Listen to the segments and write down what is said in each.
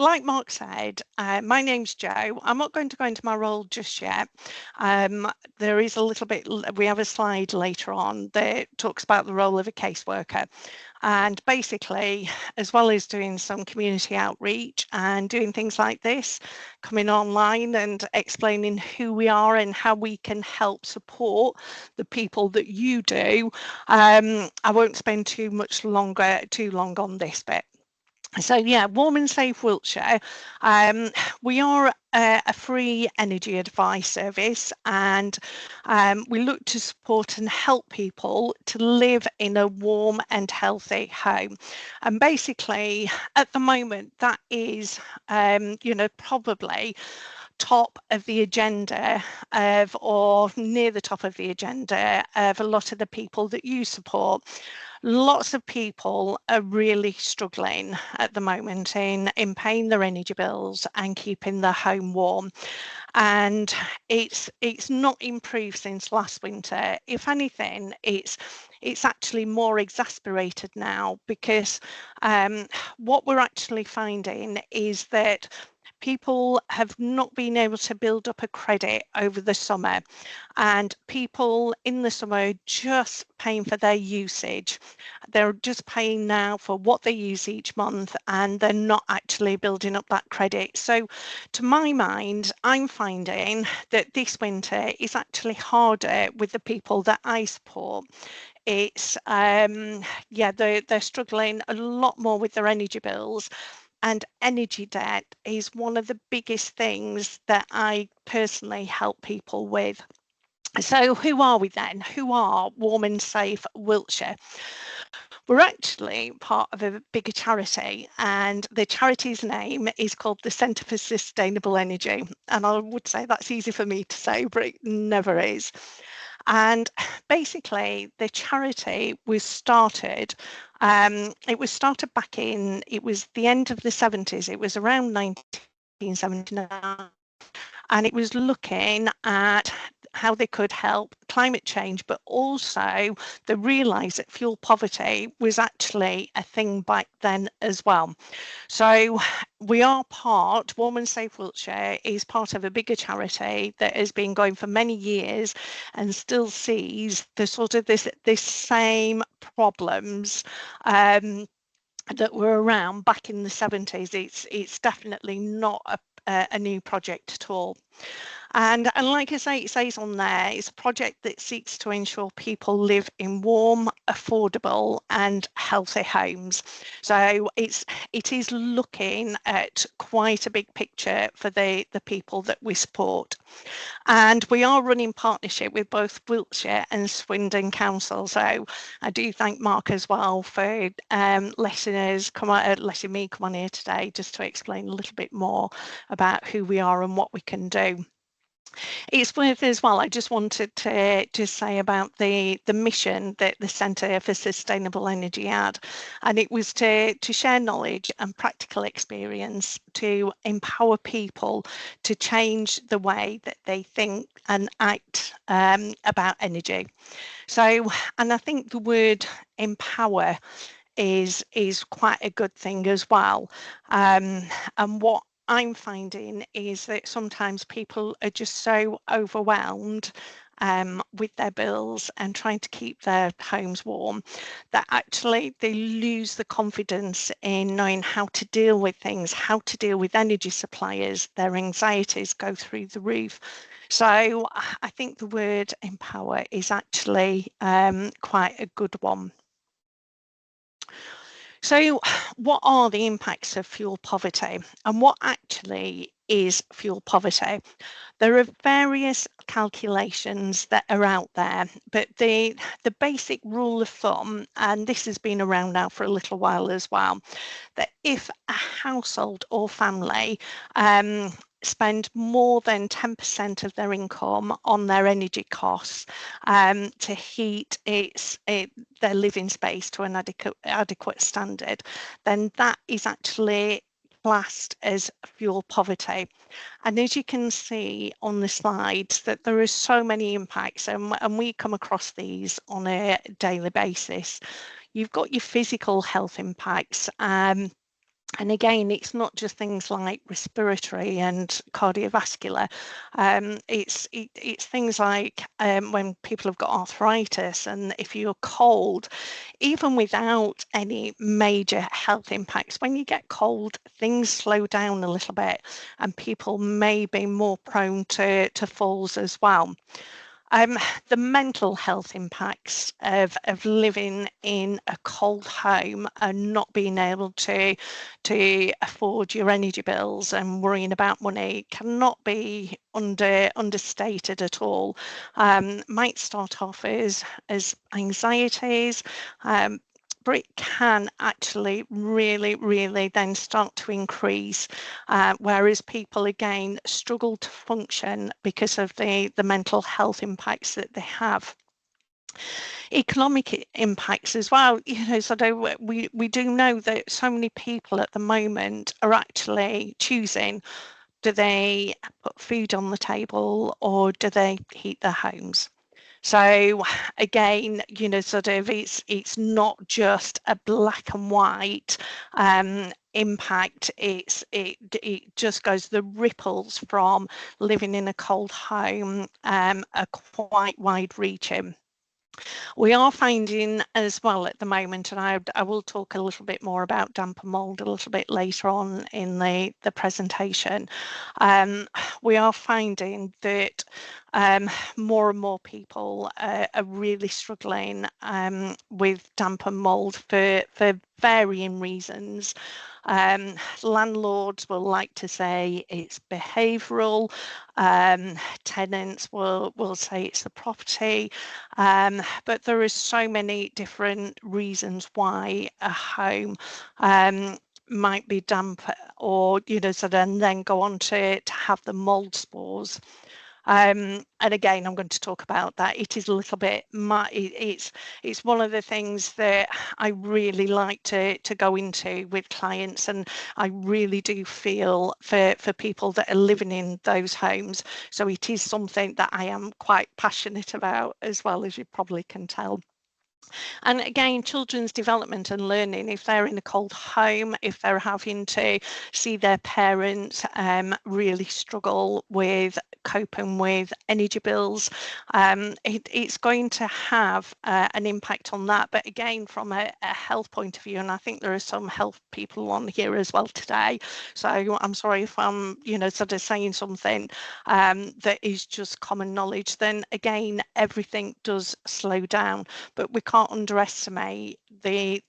like Mark said, my name's Jo. I'm not going to go into my role just yet. There is a little bit, we have a slide later on that talks about the role of a caseworker. And basically, as well as doing some community outreach and doing things like this, coming online and explaining who we are and how we can help support the people that you do, I won't spend too long on this bit. So yeah, Warm and Safe Wiltshire. We are a free energy advice service, and we look to support and help people to live in a warm and healthy home. And basically, at the moment, that is, probably top of the agenda of, or near the top of the agenda of a lot of the people that you support. Lots of people are really struggling at the moment in paying their energy bills and keeping their home warm. And it's not improved since last winter. If anything, it's actually more exasperated now, because what we're actually finding is that people have not been able to build up a credit over the summer, and people in the summer are just paying for their usage. They're just paying now for what they use each month, and they're not actually building up that credit. So to my mind, I'm finding that this winter is actually harder with the people that I support. It's they're struggling a lot more with their energy bills, and energy debt is one of the biggest things that I personally help people with. So who are we then? Who are Warm and Safe Wiltshire? We're actually part of a bigger charity, and the charity's name is called the Centre for Sustainable Energy. And I would say that's easy for me to say, but it never is. And basically, the charity was started. It was started back in, it was the end of the 70s. It was around 1979. And it was looking at how they could help climate change, but also they realised that fuel poverty was actually a thing back then as well. So we are part, Warm and Safe Wiltshire is part of a bigger charity that has been going for many years and still sees the sort of this same problems that were around back in the 70s. It's definitely not a new project at all. And like I say, it says on there, it's a project that seeks to ensure people live in warm, affordable and healthy homes. So it is looking at quite a big picture for the people that we support. And we are running partnership with both Wiltshire and Swindon Council. So I do thank Mark as well for letting me come on here today just to explain a little bit more about who we are and what we can do. It's worth as well, I just wanted to just say about the mission that the Centre for Sustainable Energy had, and it was to share knowledge and practical experience to empower people to change the way that they think and act about energy. So, and I think the word empower is quite a good thing as well. And what I'm finding is that sometimes people are just so overwhelmed with their bills and trying to keep their homes warm that actually they lose the confidence in knowing how to deal with things, how to deal with energy suppliers. Their anxieties go through the roof. So I think the word empower is actually quite a good one. So what are the impacts of fuel poverty, and what actually is fuel poverty? There are various calculations that are out there, but the basic rule of thumb, and this has been around now for a little while as well, that if a household or family spend more than 10% of their income on their energy costs to heat their living space to an adequate standard, then that is actually classed as fuel poverty. And as you can see on the slides, that there are so many impacts, and we come across these on a daily basis. You've got your physical health impacts. And again, it's not just things like respiratory and cardiovascular. It's things like when people have got arthritis, and if you're cold, even without any major health impacts, when you get cold, things slow down a little bit, and people may be more prone to falls as well. The mental health impacts of living in a cold home and not being able to afford your energy bills and worrying about money cannot be understated at all. Might start off as anxieties, but it can actually really then start to increase, whereas people again struggle to function because of the mental health impacts that they have. Economic impacts as well, so we do know that so many people at the moment are actually choosing, do they put food on the table or do they heat their homes? So again, it's not just a black and white impact. It just goes, the ripples from living in a cold home are quite wide reaching. We are finding as well at the moment, and I will talk a little bit more about damp and mould a little bit later on in the presentation. We are finding that more and more people are really struggling with damp and mould for varying reasons. Landlords will like to say it's behavioural. Tenants will say it's the property. But there is so many different reasons why a home might be damp, or and then go on to have the mold spores. And again, I'm going to talk about that. It is a little bit, it's one of the things that I really like to go into with clients, and I really do feel for people that are living in those homes. So it is something that I am quite passionate about, as well, as you probably can tell. And again, children's development and learning, if they're in a cold home, if they're having to see their parents really struggle with coping with energy bills, it's going to have an impact on that. But again, from a health point of view, and I think there are some health people on here as well today, so I'm sorry if I'm saying something that is just common knowledge, then again, everything does slow down. But we can't underestimate the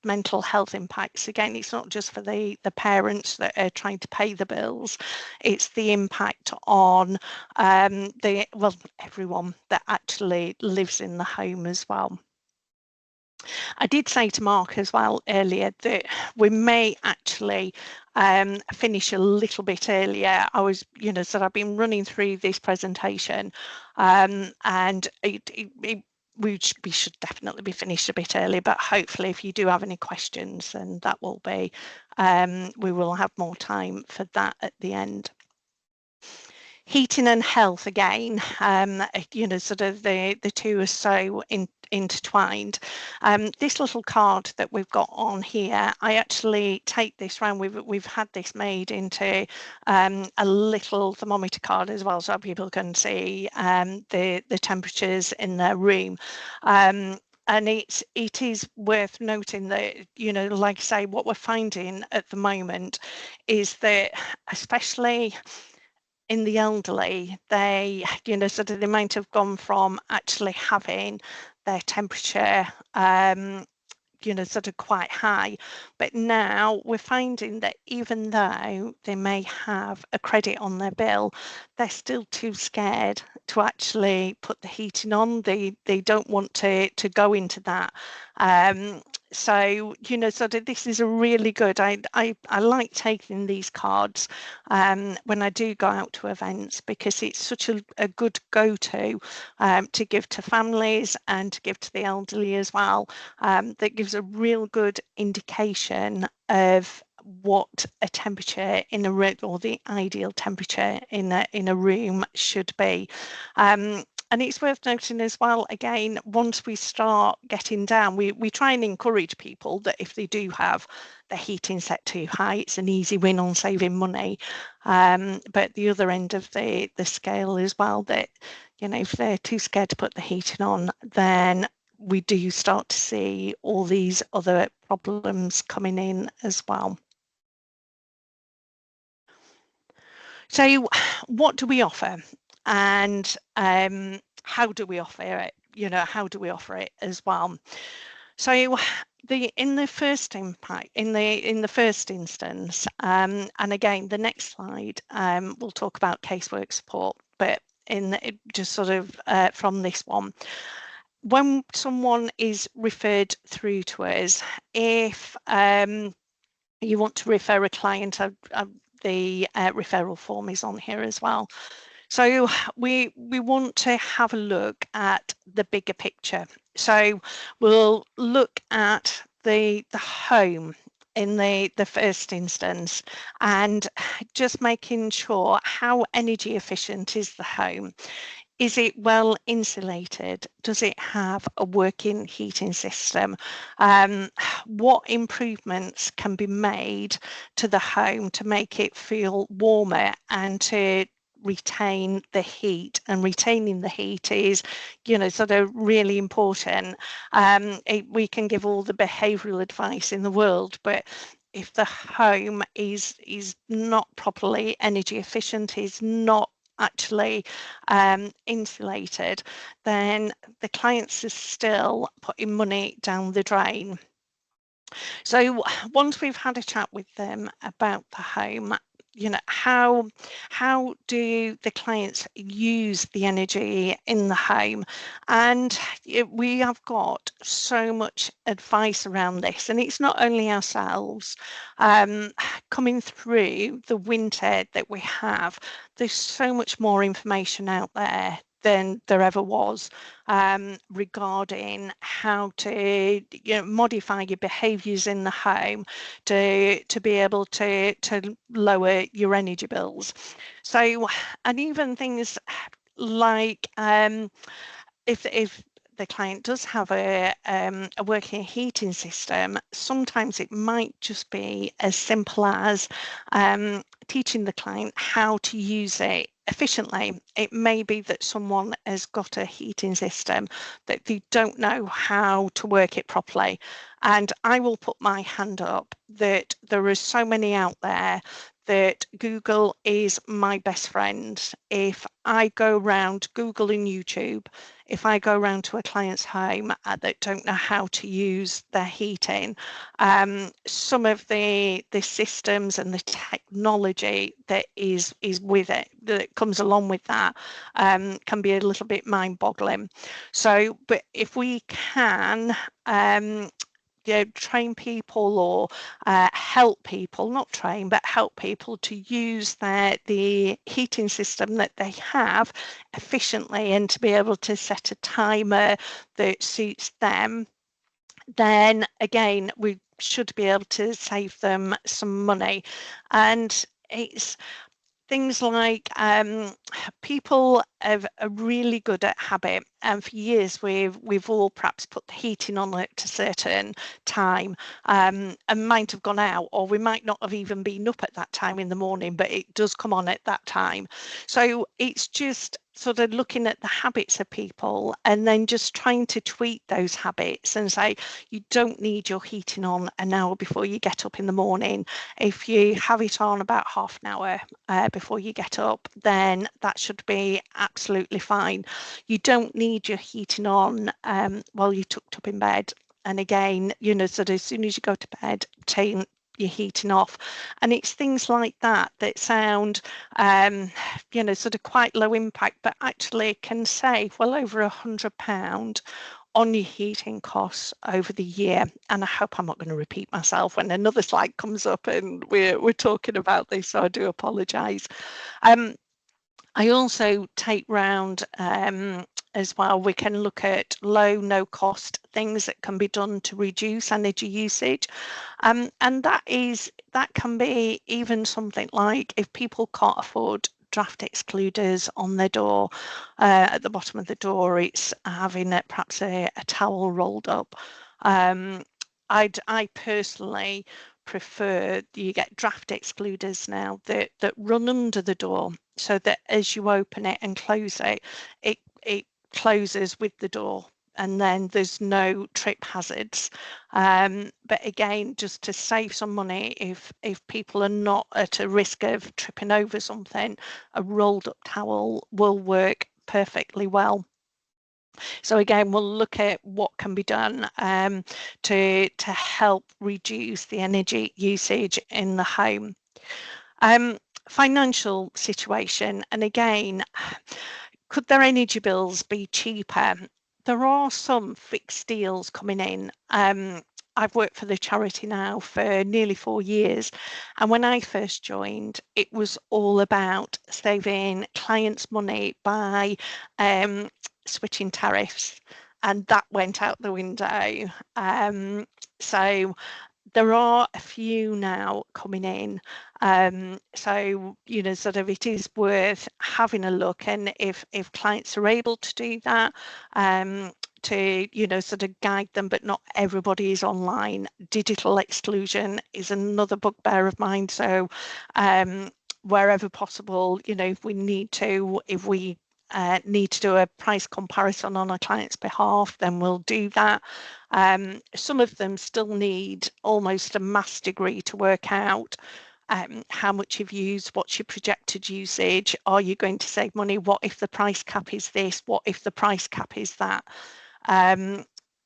mental health impacts. Again, it's not just for the parents that are trying to pay the bills, it's the impact on everyone that actually lives in the home as well. I did say to Mark as well earlier that we may actually finish a little bit earlier. I was, so I've been running through this presentation, and we should definitely be finished a bit early, but hopefully if you do have any questions, then that will be, we will have more time for that at the end. Heating and health, again, the two are so intertwined. This little card that we've got on here, I actually take this round. We've had this made into a little thermometer card as well, so people can see the temperatures in their room. And it is worth noting that, like I say, what we're finding at the moment is that, especially in the elderly, they, they might have gone from actually having their temperature quite high, but now we're finding that even though they may have a credit on their bill, they're still too scared to actually put the heating on. They don't want to go into that. So this is a really good, I like taking these cards when I do go out to events, because it's such a good go-to to give to families and to give to the elderly as well. That gives a real good indication of what a temperature in a room, or the ideal temperature in a room, should be. And it's worth noting as well, again, once we start getting down, we try and encourage people that if they do have the heating set too high, it's an easy win on saving money. But the other end of the scale as well, that, if they're too scared to put the heating on, then we do start to see all these other problems coming in as well. So what do we offer, and how do we offer it? How do we offer it as well? So in the first impact, in the first instance, and again, the next slide, we'll talk about casework support, but just sort of from this one, when someone is referred through to us, if you want to refer a client, the referral form is on here as well. So we want to have a look at the bigger picture. So we'll look at the home in the first instance, and just making sure how energy efficient is the home. Is it well insulated? Does it have a working heating system? What improvements can be made to the home to make it feel warmer and to retain the heat? And retaining the heat is, sort of really important. We can give all the behavioural advice in the world, but if the home is not properly energy efficient, is not actually insulated, then the clients are still putting money down the drain. So once we've had a chat with them about the home, how do the clients use the energy in the home? And we have got so much advice around this, and it's not only ourselves. Coming through the winter that we have, there's so much more information out there than there ever was, regarding how to modify your behaviours in the home to be able to lower your energy bills. So, and even things like if the client does have a working heating system, sometimes it might just be as simple as teaching the client how to use it efficiently. It may be that someone has got a heating system that they don't know how to work it properly, and I will put my hand up that there are so many out there that Google is my best friend. If I go around Google and YouTube, if I go around to a client's home that don't know how to use their heating, some of the systems and the technology that is with it, that comes along with that, can be a little bit mind-boggling. So, but if we can train people, or help people, not train, but help people to use the heating system that they have efficiently, and to be able to set a timer that suits them, then again, we should be able to save them some money. And it's things like people are really good at habit, and for years we've all perhaps put the heating on at a certain time, and might have gone out, or we might not have even been up at that time in the morning, but it does come on at that time. So it's just sort of looking at the habits of people, and then just trying to tweak those habits and say, you don't need your heating on an hour before you get up in the morning. If you have it on about half an hour before you get up, then that should be absolutely fine. You don't need your heating on while you're tucked up in bed. And again, sort of as soon as you go to bed, take your heating off. And it's things like that that sound sort of quite low impact, but actually can save well over £100 on your heating costs over the year. And I hope I'm not going to repeat myself when another slide comes up and we're talking about this, so I do apologise. I also take round as well, we can look at low, no cost things that can be done to reduce energy usage. And that can be even something like, if people can't afford draft excluders on their door. At the bottom of the door, it's having perhaps a towel rolled up. I personally prefer you get draft excluders now that run under the door, so that as you open it and close it, it closes with the door, and then there's no trip hazards. But again, just to save some money, if people are not at a risk of tripping over something, a rolled up towel will work perfectly well. So again, we'll look at what can be done to help reduce the energy usage in the home. Financial situation, and again, could their energy bills be cheaper? There are some fixed deals coming in. I've worked for the charity now for nearly 4 years, and when I first joined, it was all about saving clients money by switching tariffs, and that went out the window. So there are a few now coming in, so sort of it is worth having a look, and if clients are able to do that, to sort of guide them, but not everybody is online. Digital exclusion is another bugbear of mine, so wherever possible, if we need to do a price comparison on our client's behalf, then we'll do that. Some of them still need almost a maths degree to work out how much you've used, what's your projected usage, are you going to save money, what if the price cap is this, what if the price cap is that.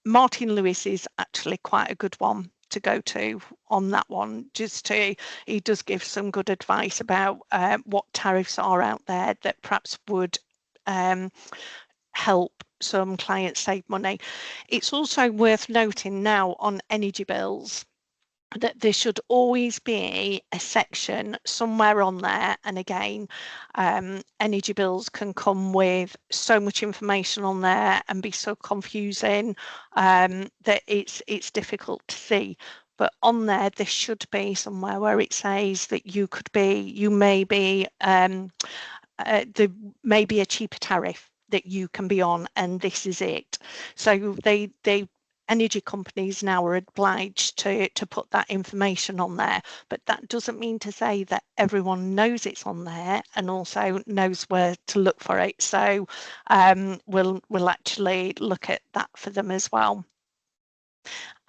Martin Lewis is actually quite a good one to go to on that one. He does give some good advice about what tariffs are out there that perhaps would help some clients save money. It's also worth noting now on energy bills that there should always be a section somewhere on there, and again, energy bills can come with so much information on there and be so confusing that it's difficult to see. But on there should be somewhere where it says that there may be a cheaper tariff that you can be on, and this is it. So energy companies now are obliged to put that information on there, but that doesn't mean to say that everyone knows it's on there and also knows where to look for it. So we'll actually look at that for them as well.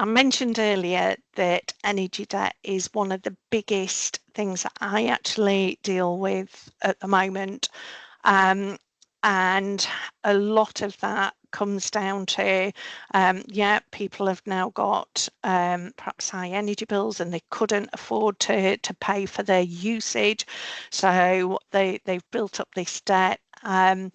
I mentioned earlier that energy debt is one of the biggest things that I actually deal with at the moment. And a lot of that comes down to, people have now got perhaps high energy bills and they couldn't afford to pay for their usage. So they've built up this debt. And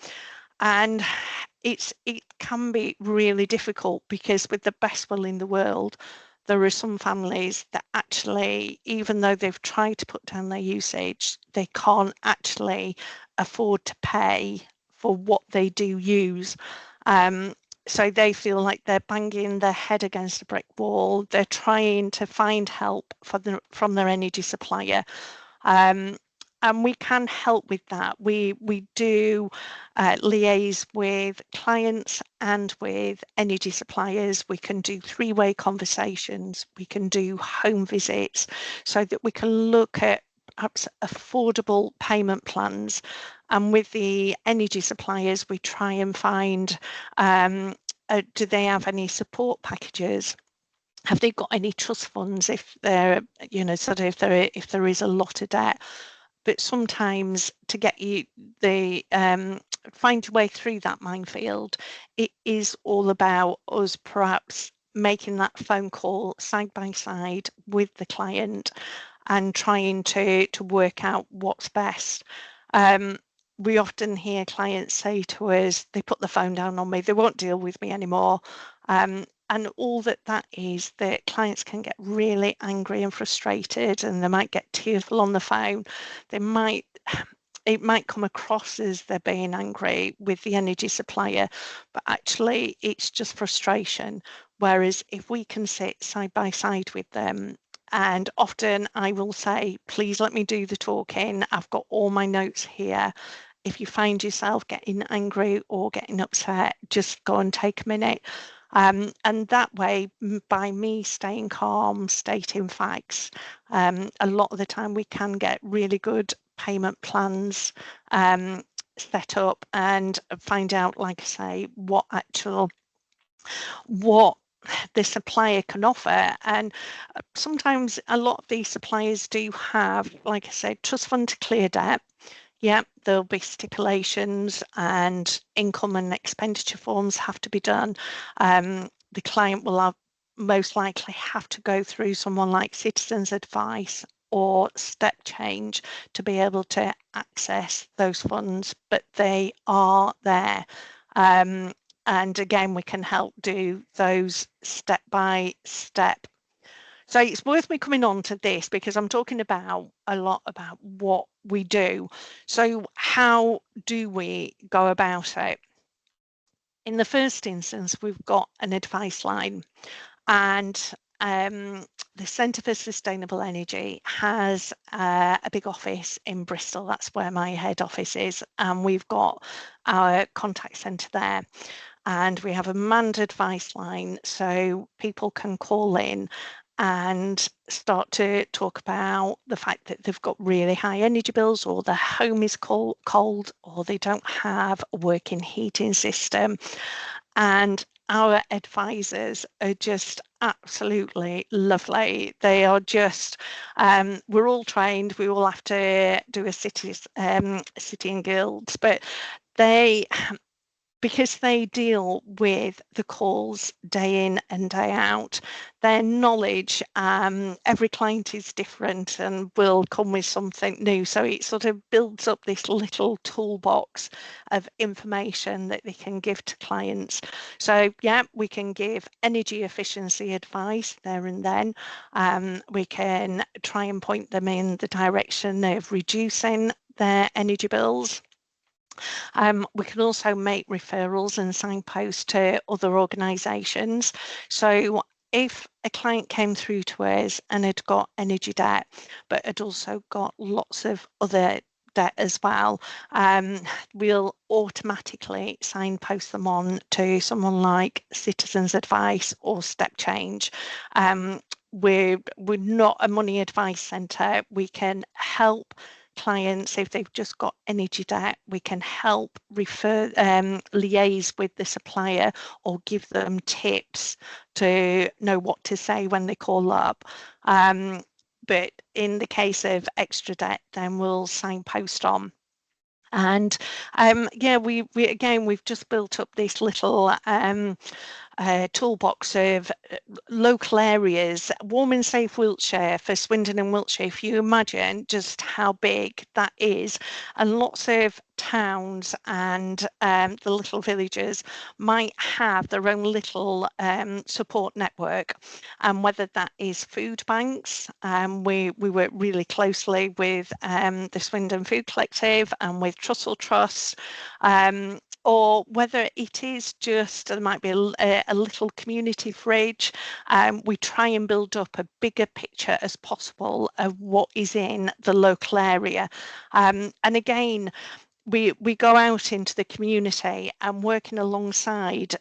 it can be really difficult, because with the best will in the world, there are some families that actually, even though they've tried to put down their usage, they can't actually afford to pay for what they do use. So they feel like they're banging their head against a brick wall. They're trying to find help from their energy supplier. And we can help with that. We do liaise with clients and with energy suppliers. We can do three-way conversations. We can do home visits, so that we can look at perhaps affordable payment plans. And with the energy suppliers, we try and find, do they have any support packages? Have they got any trust funds if they're, if there is a lot of debt? But sometimes to get you find your way through that minefield, it is all about us perhaps making that phone call side by side with the client and trying to work out what's best. We often hear clients say to us, they put the phone down on me, they won't deal with me anymore. And all that is that clients can get really angry and frustrated, and they might get tearful on the phone. It might come across as they're being angry with the energy supplier, but actually it's just frustration. Whereas if we can sit side by side with them and often I will say, please let me do the talking. I've got all my notes here. If you find yourself getting angry or getting upset, just go and take a minute. And that way, by me staying calm, stating facts, a lot of the time we can get really good payment plans set up and find out, like I say, what the supplier can offer. And sometimes a lot of these suppliers do have, like I said, trust fund to clear debt. Yeah, there'll be stipulations and income and expenditure forms have to be done. The client will most likely have to go through someone like Citizens Advice or Step Change to be able to access those funds, but they are there. And again, we can help do those step by step. So it's worth me coming on to this because I'm talking about a lot about what we do. So how do we go about it? In the first instance, we've got an advice line, and the Centre for Sustainable Energy has a big office in Bristol. That's where my head office is, and we've got our contact centre there. And we have a manned advice line so people can call in and start to talk about the fact that they've got really high energy bills, or their home is cold, or they don't have a working heating system. And our advisors are just absolutely lovely. They are just, we're all trained, we all have to do a city and guilds, but they, because they deal with the calls day in and day out, their knowledge, every client is different and will come with something new. So it sort of builds up this little toolbox of information that they can give to clients. So yeah, we can give energy efficiency advice there and then. We can try and point them in the direction of reducing their energy bills. We can also make referrals and signpost to other organisations. So if a client came through to us and had got energy debt, but had also got lots of other debt as well, we'll automatically signpost them on to someone like Citizens Advice or Step Change. We're not a money advice centre. We can help clients if they've just got energy debt. We can help liaise with the supplier or give them tips to know what to say when they call up. But in the case of extra debt, then we'll signpost on. And yeah, we've just built up this little toolbox of local areas. Warm and Safe Wiltshire for Swindon and Wiltshire, if you imagine just how big that is, and lots of towns and the little villages might have their own little support network, and whether that is food banks, we work really closely with the Swindon Food Collective and with Trussell Trust, or whether it is just, there might be a little community fridge. We try and build up a bigger picture as possible of what is in the local area. And again, we go out into the community and working alongside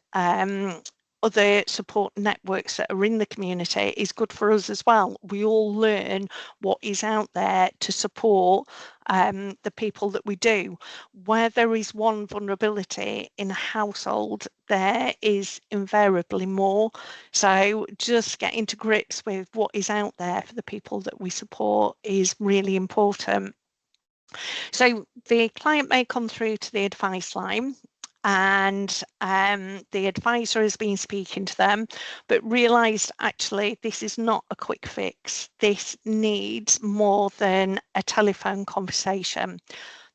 other support networks that are in the community is good for us as well. We all learn what is out there to support the people that we do. Where there is one vulnerability in a household, there is invariably more. So just getting to grips with what is out there for the people that we support is really important. So the client may come through to the advice line, and the advisor has been speaking to them, but realised actually this is not a quick fix. This needs more than a telephone conversation.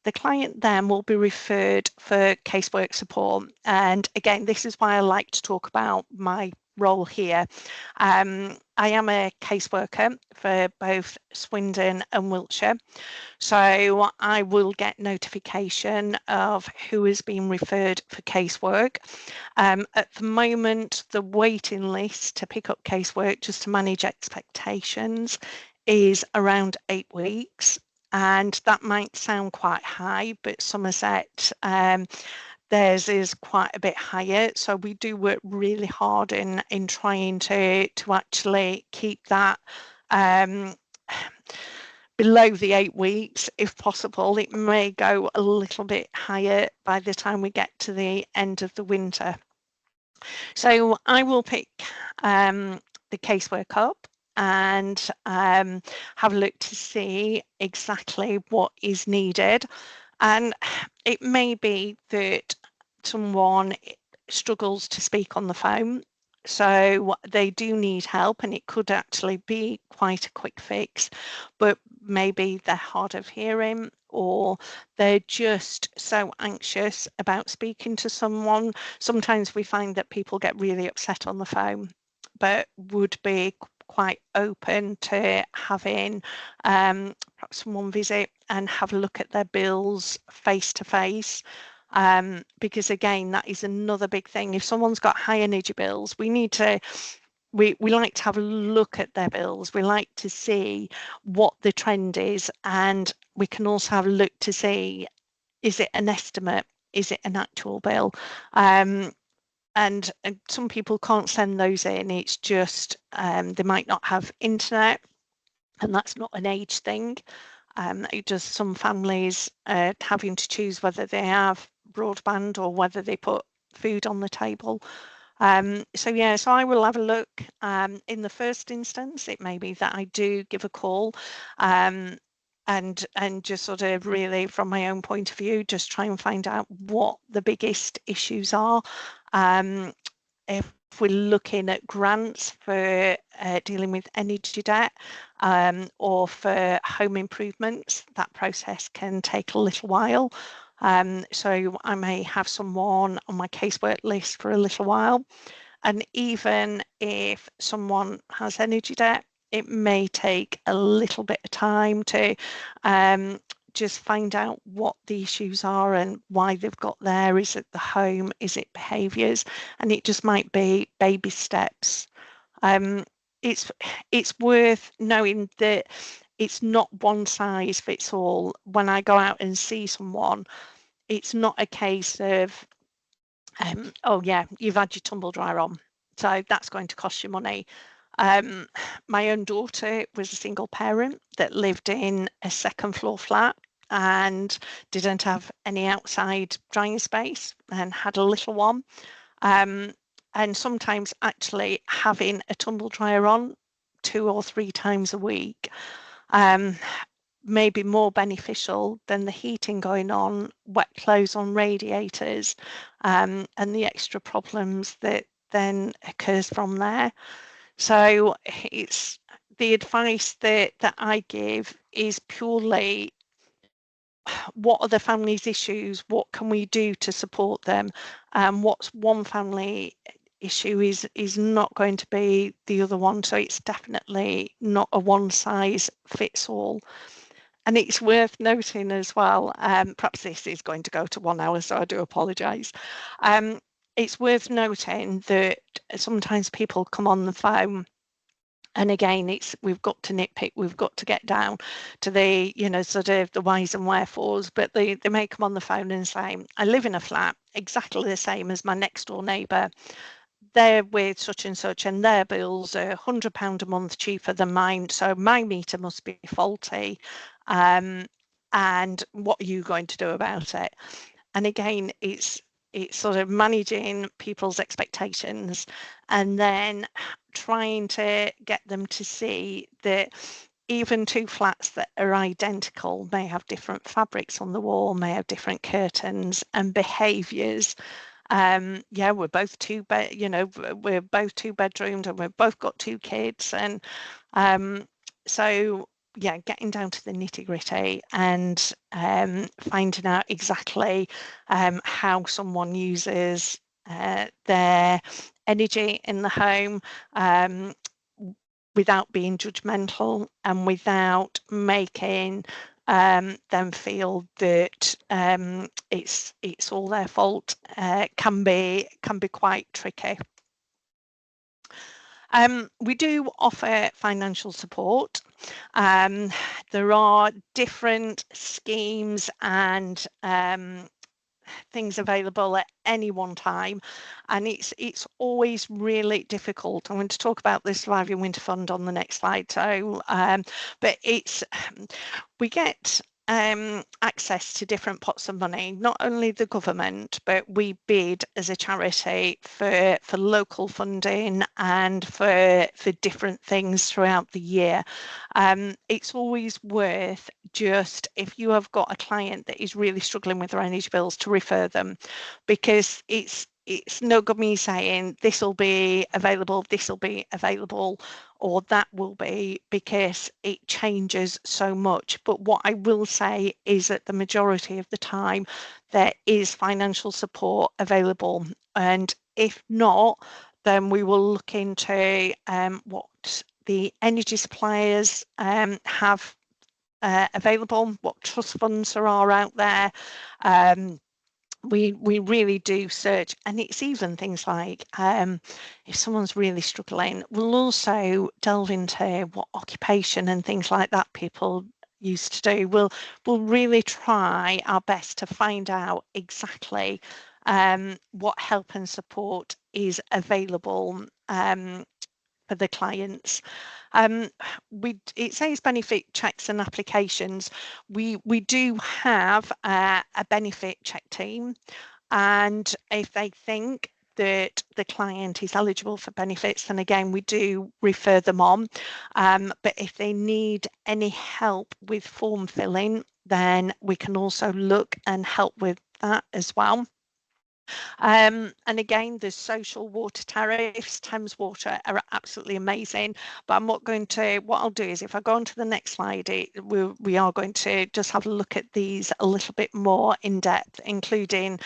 The client then will be referred for casework support. And again, this is why I like to talk about my role here. I am a caseworker for both Swindon and Wiltshire. So I will get notification of who is being referred for casework. At the moment, the waiting list to pick up casework, just to manage expectations, is around 8 weeks. And that might sound quite high, but Somerset, theirs is quite a bit higher. So we do work really hard in trying to actually keep that below the 8 weeks if possible. It may go a little bit higher by the time we get to the end of the winter. So I will pick the casework up and have a look to see exactly what is needed. And it may be that someone struggles to speak on the phone, so they do need help, and it could actually be quite a quick fix, but maybe they're hard of hearing, or they're just so anxious about speaking to someone. Sometimes we find that people get really upset on the phone, but would be quite open to having perhaps someone visit and have a look at their bills face to face. Because again, that is another big thing. If someone's got high energy bills, we need to we like to have a look at their bills. We like to see what the trend is, and we can also have a look to see, is it an estimate? Is it an actual bill? And some people can't send those in. It's just they might not have internet, and that's not an age thing. It just some families having to choose whether they have broadband or whether they put food on the table. So yeah, so I will have a look. In the first instance, it may be that I do give a call, and just sort of really from my own point of view, just try and find out what the biggest issues are. If we're looking at grants for dealing with energy debt or for home improvements, that process can take a little while. So I may have someone on my casework list for a little while. And even if someone has energy debt, it may take a little bit of time to just find out what the issues are and why they've got there. Is it the home? Is it behaviours? And it just might be baby steps. It's worth knowing that it's not one size fits all. When I go out and see someone, it's not a case of oh yeah, you've had your tumble dryer on, so that's going to cost you money. My own daughter was a single parent that lived in a second floor flat and didn't have any outside drying space and had a little one. And sometimes actually having a tumble dryer on 2 or 3 times a week may be more beneficial than the heating going on, wet clothes on radiators, and the extra problems that then occurs from there. So it's the advice that I give is purely what are the family's issues, what can we do to support them, what's one family issue is not going to be the other one, so it's definitely not a one size fits all. And it's worth noting as well, perhaps this is going to go to 1 hour, so I do apologise. It's worth noting that sometimes people come on the phone, and again, we've got to nitpick, we've got to get down to the, sort of the whys and wherefores, but they may come on the phone and say, I live in a flat exactly the same as my next door neighbour. They're with such and such, and their bills are £100 a month cheaper than mine, so my meter must be faulty. And what are you going to do about it? And again, it's sort of managing people's expectations and then trying to get them to see that even 2 flats that are identical may have different fabrics on the wall, may have different curtains and behaviours. Yeah, we're both we're both 2 bedroomed and we've both got 2 kids, and so yeah, getting down to the nitty gritty and finding out exactly how someone uses their energy in the home, without being judgmental and without making them feel that it's all their fault, can be quite tricky. We do offer financial support. There are different schemes and things available at any one time, and it's always really difficult. I'm going to talk about the Surviving Winter Fund on the next slide. So, but we get access to different pots of money, not only the government, but we bid as a charity for local funding and for different things throughout the year. It's always worth, just if you have got a client that is really struggling with their energy bills, to refer them, because it's no good me saying this will be available, or that will be, because it changes so much. But what I will say is that the majority of the time there is financial support available, and if not, then we will look into what the energy suppliers have available, what trust funds there are out there. We really do search, and it's even things like if someone's really struggling, we'll also delve into what occupation and things like that people used to do. We'll really try our best to find out exactly what help and support is available for the clients. It says benefit checks and applications. We do have a benefit check team, and if they think that the client is eligible for benefits, then again we do refer them on. But if they need any help with form filling, then we can also look and help with that as well. And again, there's social water tariffs. Thames Water are absolutely amazing. But I'm not going to, what I'll do is, if I go on to the next slide, we are going to just have a look at these a little bit more in depth, including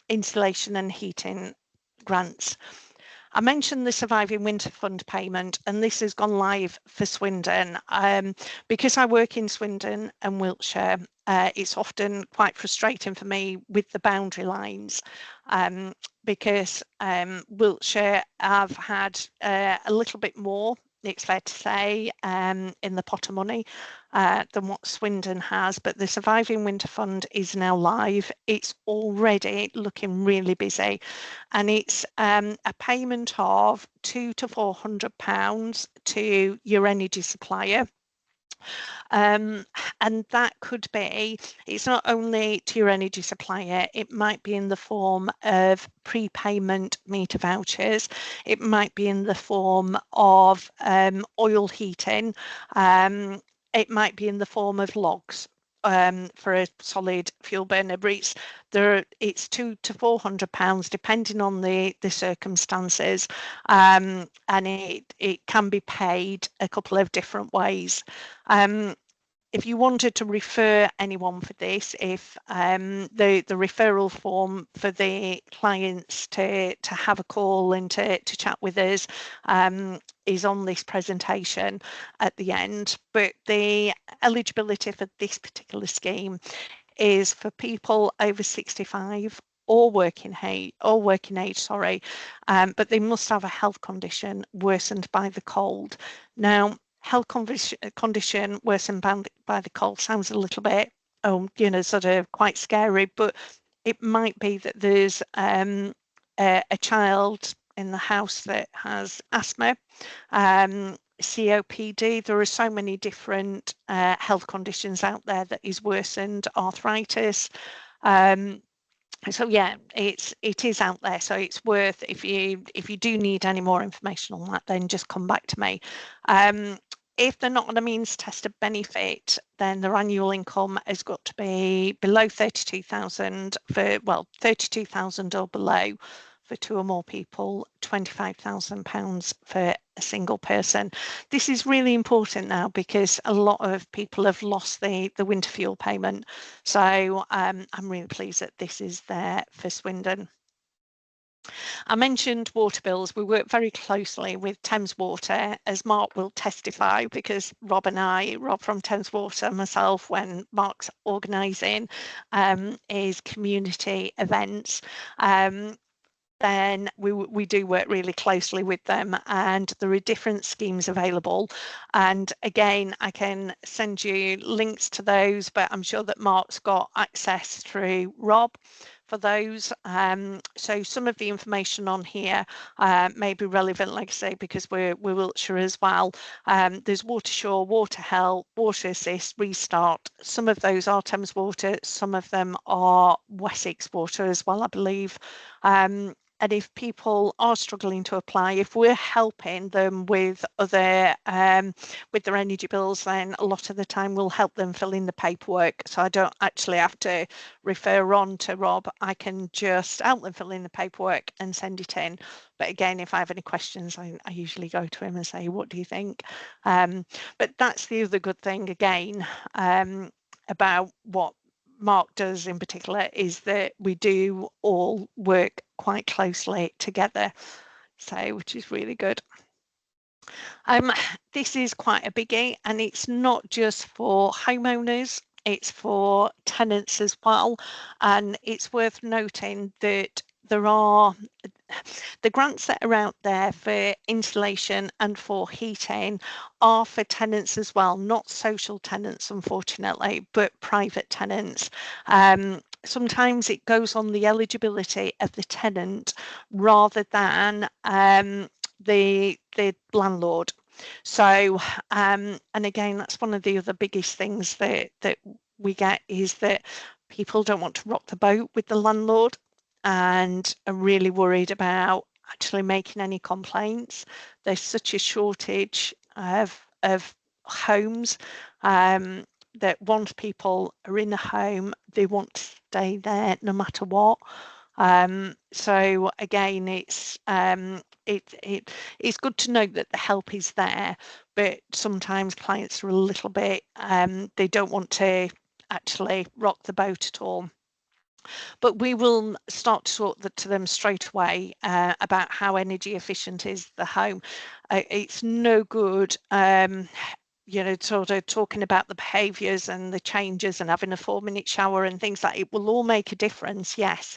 insulation and heating grants. I mentioned the Surviving Winter Fund payment, and this has gone live for Swindon. Because I work in Swindon and Wiltshire, it's often quite frustrating for me with the boundary lines, because Wiltshire have had a little bit more, it's fair to say, in the pot of money than what Swindon has. But the Surviving Winter Fund is now live. It's already looking really busy, and it's a payment of £200 to £400 to your energy supplier. And that could be, it's not only to your energy supplier, it might be in the form of prepayment meter vouchers, it might be in the form of oil heating, it might be in the form of logs. For a solid fuel burner, but it's £200 to £400 depending on the circumstances, and it can be paid a couple of different ways. If you wanted to refer anyone for this, if the referral form for the clients to have a call and to chat with us is on this presentation at the end. But the eligibility for this particular scheme is for people over 65 or working age, sorry, but they must have a health condition worsened by the cold. Now, health condition worsened by the cold sounds a little bit, sort of quite scary, but it might be that there's a child in the house that has asthma, COPD. There are so many different health conditions out there that is worsened, arthritis. So yeah, it is out there. So it's worth, if you do need any more information on that, then just come back to me. If they're not on a means tested benefit, then their annual income has got to be below 32,000 for, well, 32,000 or below for two or more people, £25,000 for a single person. This is really important now because a lot of people have lost the winter fuel payment. So I'm really pleased that this is there for Swindon. I mentioned water bills. We work very closely with Thames Water, as Mark will testify, because Rob from Thames Water, myself, when Mark's organising his community events, then we do work really closely with them, and there are different schemes available. And again, I can send you links to those, but I'm sure that Mark's got access through Rob for those. So some of the information on here may be relevant, like I say, because we're Wiltshire as well. There's Watershore, Water Help, Water Assist, Restart. Some of those are Thames Water, some of them are Wessex Water as well, I believe. And if people are struggling to apply, if we're helping them with other with their energy bills, then a lot of the time we'll help them fill in the paperwork. So I don't actually have to refer on to Rob. I can just help them fill in the paperwork and send it in. But again, if I have any questions, I usually go to him and say, what do you think? But that's the other good thing, again, about what Mark does in particular, is that we do all work quite closely together, so which is really good. This is quite a biggie, and it's not just for homeowners, it's for tenants as well. And it's worth noting that there are the grants that are out there for insulation and for heating are for tenants as well, not social tenants, unfortunately, but private tenants. Sometimes it goes on the eligibility of the tenant rather than the landlord. So, and again, that's one of the other biggest things that we get, is that people don't want to rock the boat with the landlord and are really worried about actually making any complaints. There's such a shortage of homes that once people are in a home, they want to stay there no matter what. So again, it's good to know that the help is there, but sometimes clients are a little bit they don't want to actually rock the boat at all. But we will start to talk to them straight away about how energy efficient is the home. It's no good sort of talking about the behaviours and the changes and having a 4-minute shower and things like that. It will all make a difference, yes,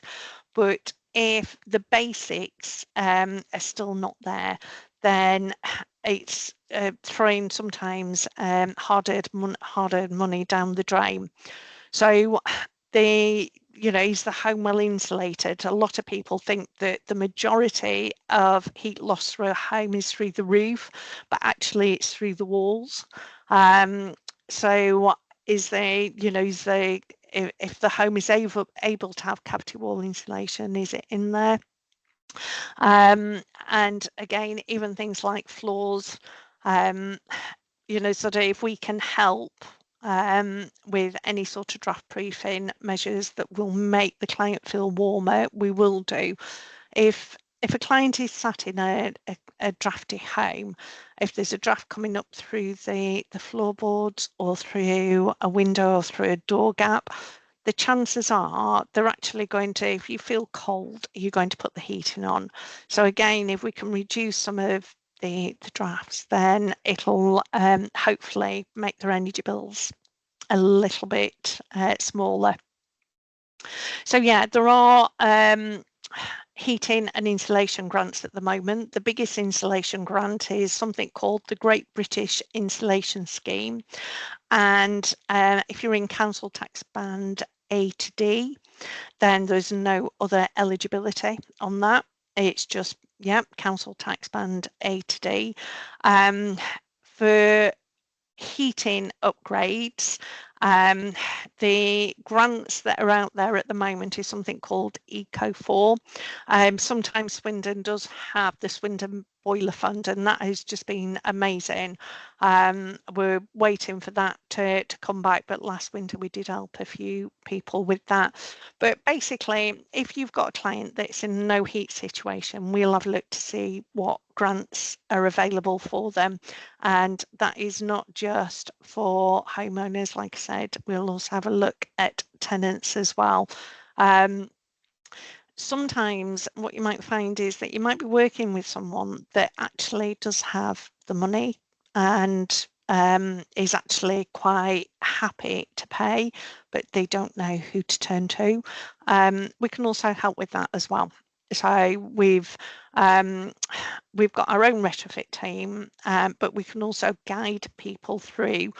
but if the basics are still not there, then it's throwing sometimes hard-earned money down the drain. So is the home well insulated? A lot of people think that the majority of heat loss through a home is through the roof, but actually it's through the walls. So if the home is able to have cavity wall insulation, is it in there? And again, even things like floors, sort of if we can help with any sort of draft proofing measures that will make the client feel warmer, we will do. If a client is sat in a drafty home, if there's a draft coming up through the floorboards or through a window or through a door gap, the chances are they're actually going to, if you feel cold, you're going to put the heating on. So again, if we can reduce some of the drafts, then it'll hopefully make their energy bills a little bit smaller. So yeah, there are heating and insulation grants at the moment. The biggest insulation grant is something called the Great British Insulation Scheme. And if you're in council tax band A to D, then there's no other eligibility on that. It's just, council tax band A to D. For heating upgrades, the grants that are out there at the moment is something called Eco4. Sometimes Swindon does have the Swindon Boiler Fund, and that has just been amazing. We're waiting for that to come back, but last winter we did help a few people with that. But basically, if you've got a client that's in a no heat situation, we'll have a look to see what grants are available for them, and that is not just for homeowners. Like I said, we'll also have a look at tenants as well. sometimes what you might find is that you might be working with someone that actually does have the money and is actually quite happy to pay, but they don't know who to turn to. We can also help with that as well. So we've got our own retrofit team, but we can also guide people through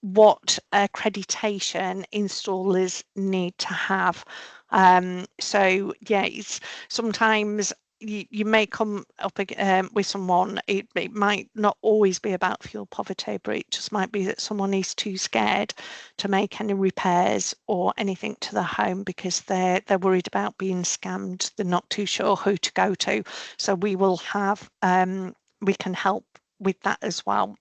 what accreditation installers need to have. So yeah, it's sometimes you may come up with someone, it might not always be about fuel poverty, but it just might be that someone is too scared to make any repairs or anything to the home because they're worried about being scammed. They're not too sure who to go to. So we will have, we can help with that as well.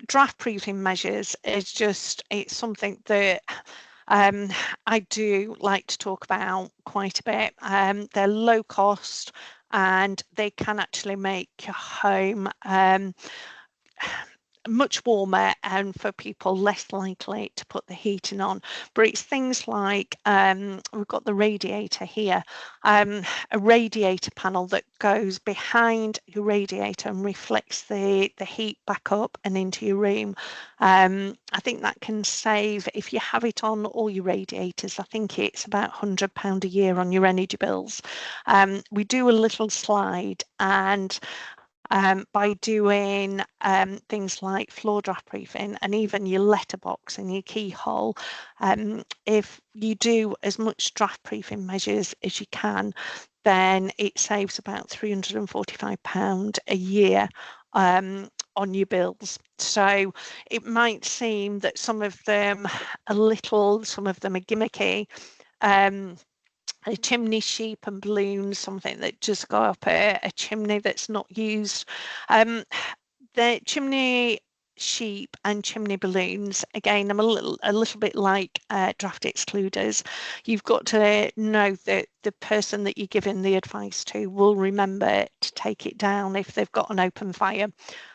Draft proofing measures is just, it's something that I do like to talk about quite a bit. They're low cost and they can actually make your home much warmer and for people less likely to put the heating on. But it's things like we've got the radiator here, a radiator panel that goes behind your radiator and reflects the heat back up and into your room. I think that can save, if you have it on all your radiators, I think it's about £100 a year on your energy bills. We do a little slide, and by doing things like floor draft proofing and even your letterbox and your keyhole, if you do as much draft proofing measures as you can, then it saves about £345 a year on your bills. So it might seem that some of them are little, some of them are gimmicky. A chimney sheep and balloons, something that just go up a chimney that's not used. The chimney sheep and chimney balloons, again, I'm a little bit like draft excluders. You've got to know that the person that you're giving the advice to will remember to take it down if they've got an open fire.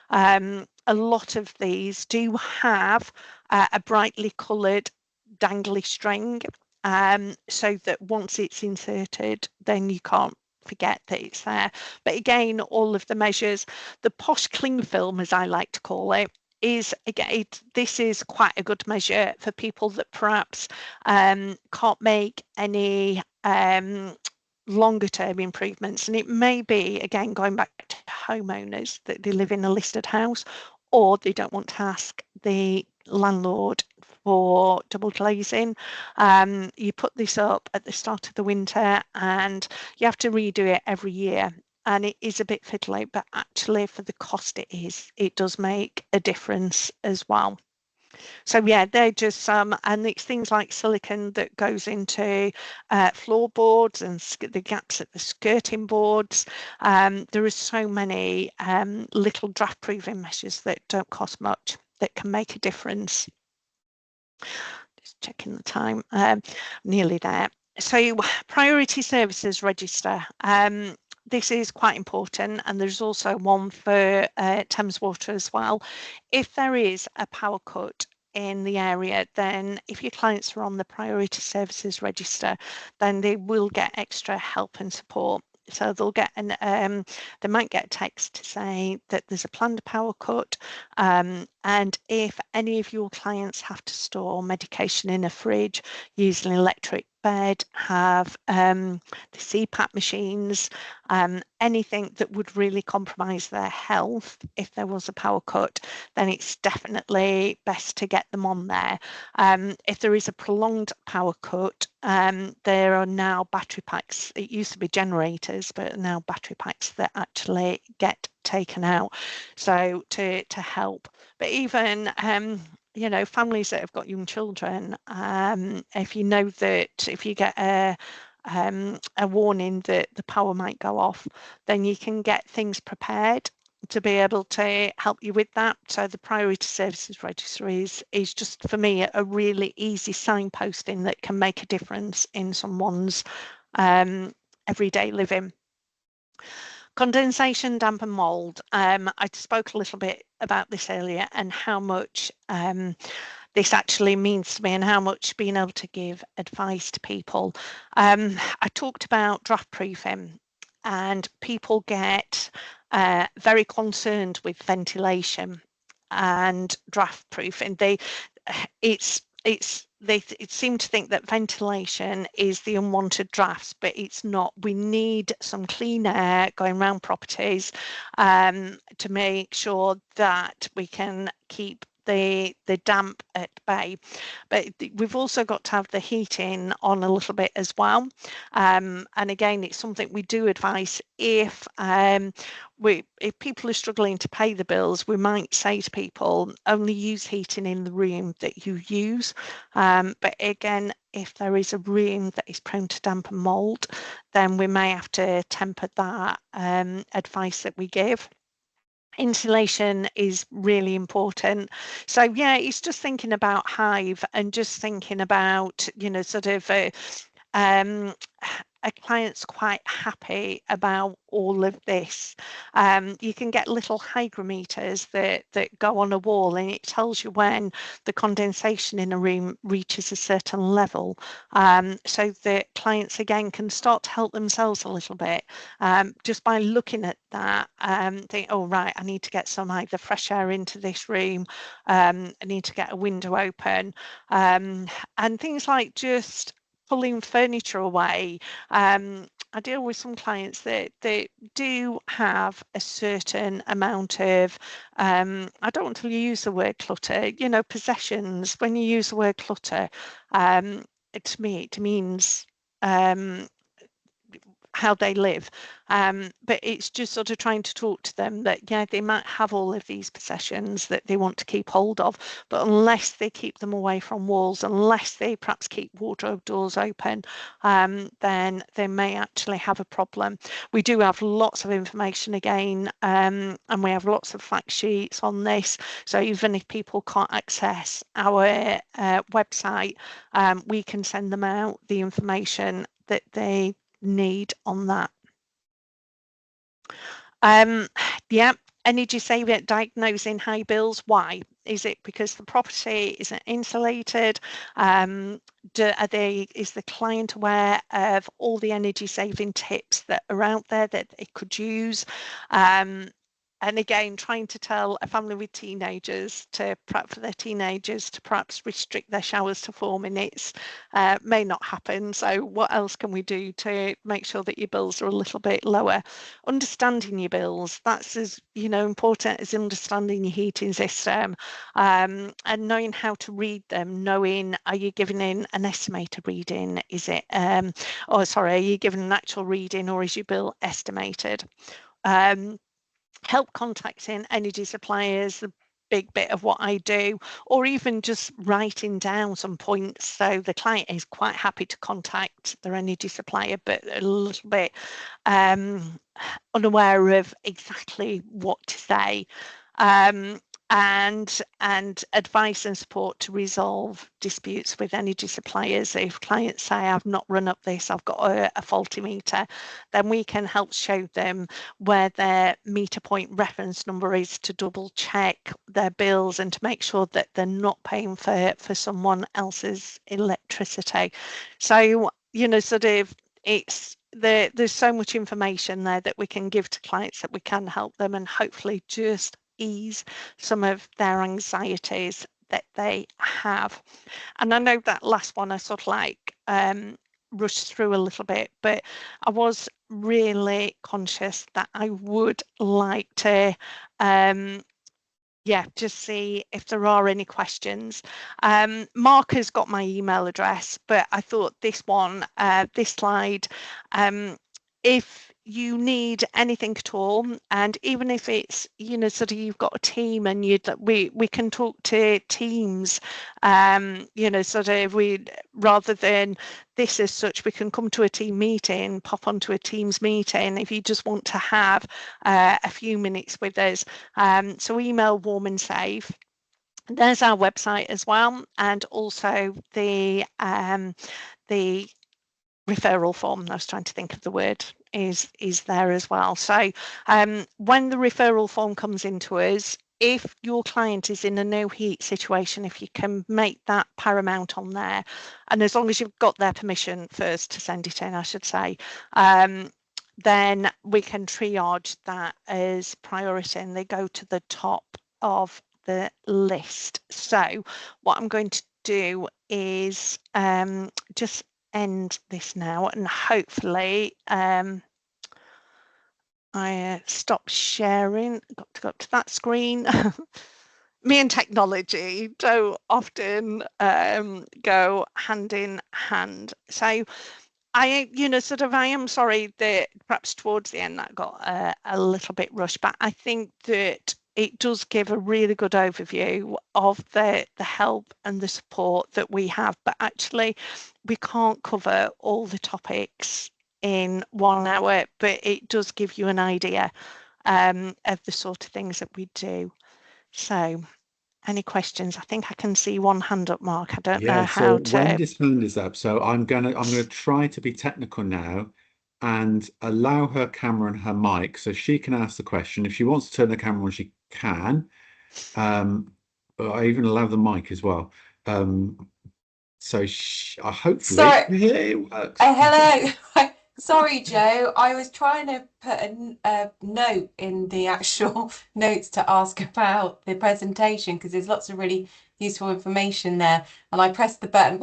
A lot of these do have a brightly coloured dangly string, so that once it's inserted, then you can't forget that it's there. But again, all of the measures, the posh cling film, as I like to call it, is, again, this is quite a good measure for people that perhaps can't make any longer term improvements. And it may be, again, going back to homeowners, that they live in a listed house or they don't want to ask the landlord for double glazing. You put this up at the start of the winter and you have to redo it every year. And it is a bit fiddly, but actually for the cost it does make a difference as well. So yeah, they're just some, and it's things like silicone that goes into floorboards and the gaps at the skirting boards. There are so many little draft proofing measures that don't cost much that can make a difference. Just checking the time, nearly there. So priority services register. This is quite important, and there's also one for Thames Water as well. If there is a power cut in the area, then if your clients are on the priority services register, then they will get extra help and support. So they'll get they might get a text to say that there's a planned power cut, and if any of your clients have to store medication in a fridge, use an electric bed, have the CPAP machines, anything that would really compromise their health if there was a power cut, then it's definitely best to get them on there. If there is a prolonged power cut, there are now battery packs. It used to be generators, but now battery packs that actually get taken out, so to help. But even you know, families that have got young children, if you know that if you get a warning that the power might go off, then you can get things prepared to be able to help you with that. So the priority services register is just, for me, a really easy signposting that can make a difference in someone's everyday living. Condensation, damp and mould. I spoke a little bit about this earlier and how much this actually means to me and how much being able to give advice to people. I talked about draft proofing, and people get very concerned with ventilation and draft proofing. They seem to think that ventilation is the unwanted drafts, but it's not. We need some clean air going around properties to make sure that we can keep the damp at bay. But we've also got to have the heating on a little bit as well. And again, it's something we do advise if people are struggling to pay the bills, we might say to people, only use heating in the room that you use. But again, if there is a room that is prone to damp and mold, then we may have to temper that advice that we give. Insulation is really important. So yeah, it's just thinking about hive and just thinking about, sort of a client's quite happy about all of this. You can get little hygrometers that go on a wall, and it tells you when the condensation in a room reaches a certain level, so that clients again can start to help themselves a little bit just by looking at that. Think, oh right, I need to get some either fresh air into this room, I need to get a window open, and things like just pulling furniture away. I deal with some clients that do have a certain amount of, I don't want to use the word clutter, possessions. When you use the word clutter, to me, it means how they live, but it's just sort of trying to talk to them that yeah, they might have all of these possessions that they want to keep hold of, but unless they keep them away from walls, unless they perhaps keep wardrobe doors open, then they may actually have a problem. We do have lots of information again, and we have lots of fact sheets on this, so even if people can't access our website, we can send them out the information that they need on that. Yeah, energy saving, diagnosing high bills. Why? Is it because the property isn't insulated? Is the client aware of all the energy saving tips that are out there that it could use? And again, trying to tell a family with teenagers for their teenagers to perhaps restrict their showers to 4 minutes may not happen. So what else can we do to make sure that your bills are a little bit lower? Understanding your bills, that's as important as understanding your heating system, and knowing how to read them, knowing, are you giving in an estimated reading? Is it are you giving an actual reading, or is your bill estimated? Help contacting energy suppliers, the big bit of what I do, or even just writing down some points so the client is quite happy to contact their energy supplier, but a little bit unaware of exactly what to say. And advice and support to resolve disputes with energy suppliers. If clients say, I've not run up this, I've got a faulty meter, then we can help show them where their meter point reference number is to double check their bills and to make sure that they're not paying for someone else's electricity. So, sort of, there's so much information there that we can give to clients that we can help them and hopefully just ease some of their anxieties that they have. And I know that last one I sort of like rushed through a little bit, but I was really conscious that I would like to just see if there are any questions. Mark has got my email address, but I thought this slide, if you need anything at all, and even if it's sort of you've got a team and we can talk to teams, sort of rather than this as such, we can come to a team meeting, pop onto a Teams meeting if you just want to have a few minutes with us. So email Warm and Safe. There's our website as well, and also the referral form, I was trying to think of the word, is there as well. So when the referral form comes into us, if your client is in a no heat situation, if you can make that paramount on there, and as long as you've got their permission first to send it in, I should say, then we can triage that as priority and they go to the top of the list. So what I'm going to do is just end this now, and hopefully I stop sharing. Got to go up to that screen. Me and technology don't often go hand in hand. So I, I am sorry that perhaps towards the end that got a little bit rushed, but I think that it does give a really good overview of the help and the support that we have, but actually we can't cover all the topics in 1 hour, but it does give you an idea of the sort of things that we do. So any questions? I think I can see one hand up, Mark. I don't know how to. Wendy's hand is up, so I'm gonna try to be technical now and allow her camera and her mic so she can ask the question. If she wants to turn the camera on, she can. But I even allow the mic as well. So hopefully it works. Hello. Sorry, Joe. I was trying to put a note in the actual notes to ask about the presentation because there's lots of really useful information there, and I pressed the button.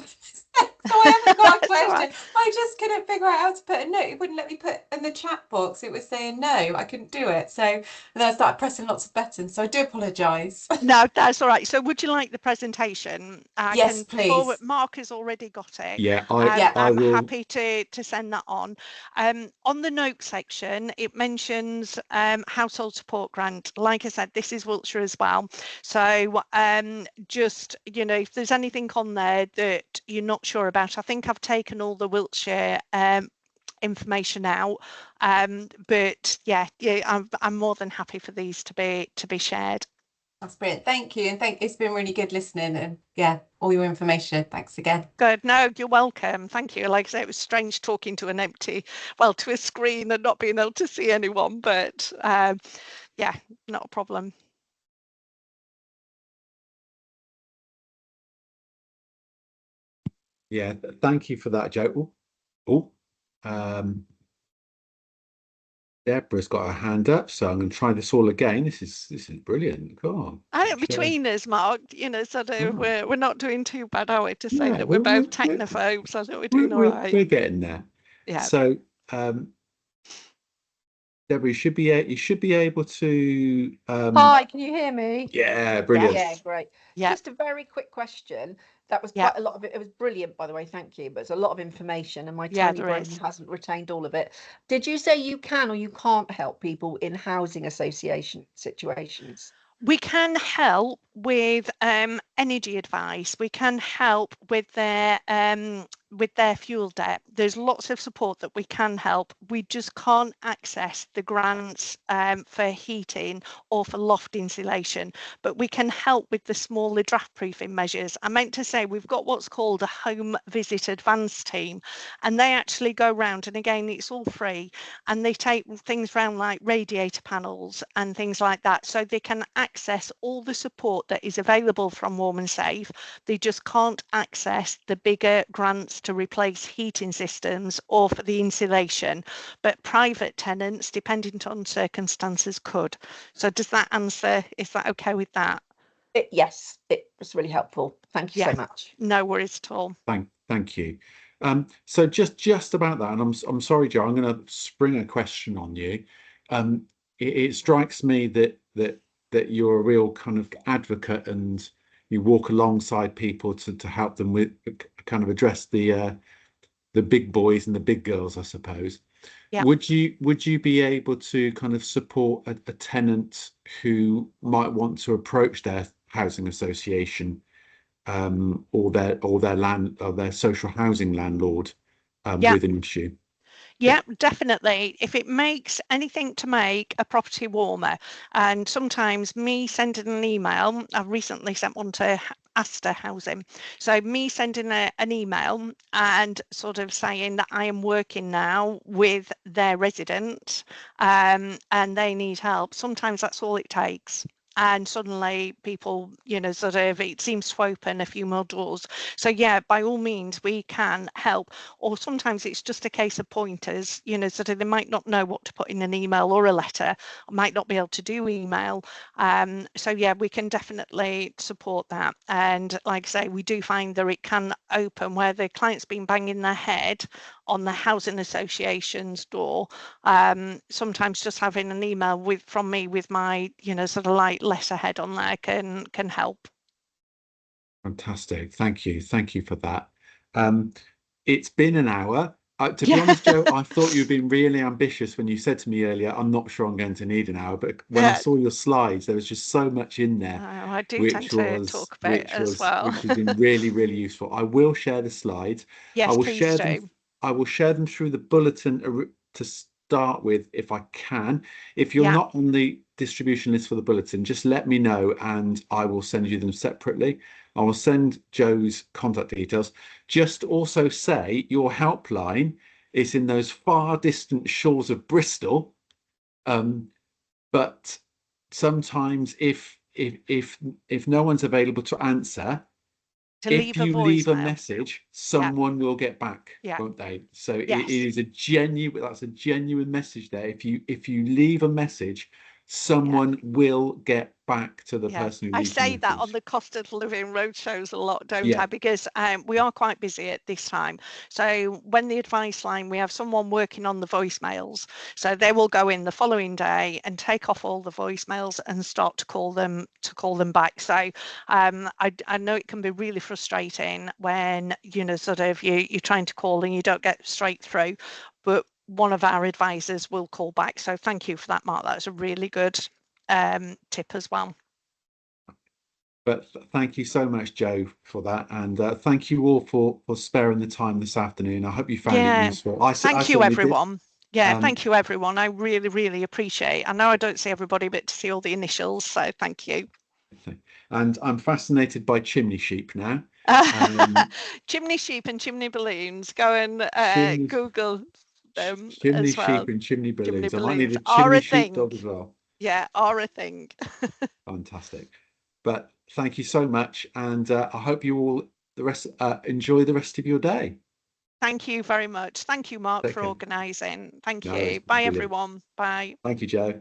So I haven't got a question. Right. I just couldn't figure out how to put a note. It wouldn't let me put in the chat box. It was saying no, I couldn't do it. So and then I started pressing lots of buttons. So I do apologise. No, that's all right. So would you like the presentation? I Yes, can please. forward. Mark has already got it. Yeah, Yeah. I'm will. happy to send that on. On the note section, it mentions household support grant. Like I said, this is Wiltshire as well. So just, if there's anything on there that you're not sure about, I think I've taken all the Wiltshire information out, but yeah, I'm more than happy for these to be shared. That's brilliant. Thank you. And it's been really good listening and yeah, all your information. Thanks again. Good. No, you're welcome. Thank you. Like I say, it was strange talking to to a screen and not being able to see anyone, but yeah, not a problem. Yeah, thank you for that, Joe. Deborah's got her hand up, so I'm going to try this all again. This is brilliant. Cool. Between us, Mark, we're not doing too bad, are we? To say that we're both technophobes, I think we're doing all right. We're getting there. Yeah. So, Deborah, you should be able to. Hi, can you hear me? Yeah, brilliant. Yeah, great. Yeah. Just a very quick question. That was quite a lot of it. It was brilliant, by the way. Thank you. But it's a lot of information, and my tiny brain hasn't retained all of it. Did you say you can or you can't help people in housing association situations? We can help with energy advice. We can help with their fuel debt. There's lots of support that we can help. We just can't access the grants for heating or for loft insulation, but we can help with the smaller draft proofing measures. I meant to say we've got what's called a home visit advance team, and they actually go round, and again it's all free, and they take things around like radiator panels and things like that, so they can access all the support that is available from Warm and Safe. They just can't access the bigger grants to replace heating systems or for the insulation, but private tenants, depending on circumstances, could. So does that answer? Is that okay with that? Yes, it was really helpful. Thank you so much. No worries at all. Thank you. So just about that, and I'm sorry, Joe, I'm going to spring a question on you. It strikes me that you're a real kind of advocate and you walk alongside people to help them with kind of address the big boys and the big girls, I suppose. Yeah. Would you be able to kind of support a tenant who might want to approach their housing association or their social housing landlord with an issue? Yeah, definitely. If it makes anything to make a property warmer, and sometimes me sending an email, I've recently sent one to Astor Housing. So me sending an email and sort of saying that I am working now with their resident and they need help. Sometimes that's all it takes. and suddenly people, you know, sort of, it seems to open a few more doors. So yeah, by all means we can help. Or sometimes it's just a case of pointers, you know, sort of they might not know what to put in an email or a letter, or might not be able to do email. So yeah, we can definitely support that. And like I say, we do find that it can open where the client's been banging their head on the housing association's door. Sometimes just having an email from me with my, you know, sort of like letterhead on there can help. Fantastic. Thank you for that. It's been an hour. To be honest, Jo, I thought you'd been really ambitious when you said to me earlier, I'm not sure I'm going to need an hour, but when I saw your slides, there was just so much in there, I do tend to talk about it as well. which has been really, really useful. I will share the slides. Yes, please do. I will share them through the bulletin to start with if I can. If you're not on the distribution list for the bulletin, just let me know and I will send you them separately. I will send Jo's contact details. Just also say your helpline is in those far distant shores of Bristol. But sometimes if no one's available to answer, if you leave a message, someone will get back, won't they? So it is a genuine message there. If you leave a message, someone will get back to the person who leaves the message. I say that on the cost of living roadshows a lot, don't I? Because we are quite busy at this time. So when the advice line, we have someone working on the voicemails. So they will go in the following day and take off all the voicemails and start to call them back. So I know it can be really frustrating when, you know, sort of you're trying to call and you don't get straight through, but one of our advisors will call back. So thank you for that, Mark. That's a really good tip as well. But thank you so much, Jo, for that, and thank you all for sparing the time this afternoon. I hope you found it useful. Thank you, everyone. Thank you, everyone. I really, really appreciate it. I know I don't see everybody, but to see all the initials, so thank you. And I'm fascinated by chimney sheep now. Chimney sheep and chimney balloons. Go and Google them. Chimney as well. sheep and chimney balloons. I might need a chimney sheepdog as well. Yeah, are a thing. Fantastic. But thank you so much, and I hope you all enjoy the rest of your day. Thank you very much. Thank you, Mark, for organising. Thank you. Bye, everyone. Bye. Thank you, Jo.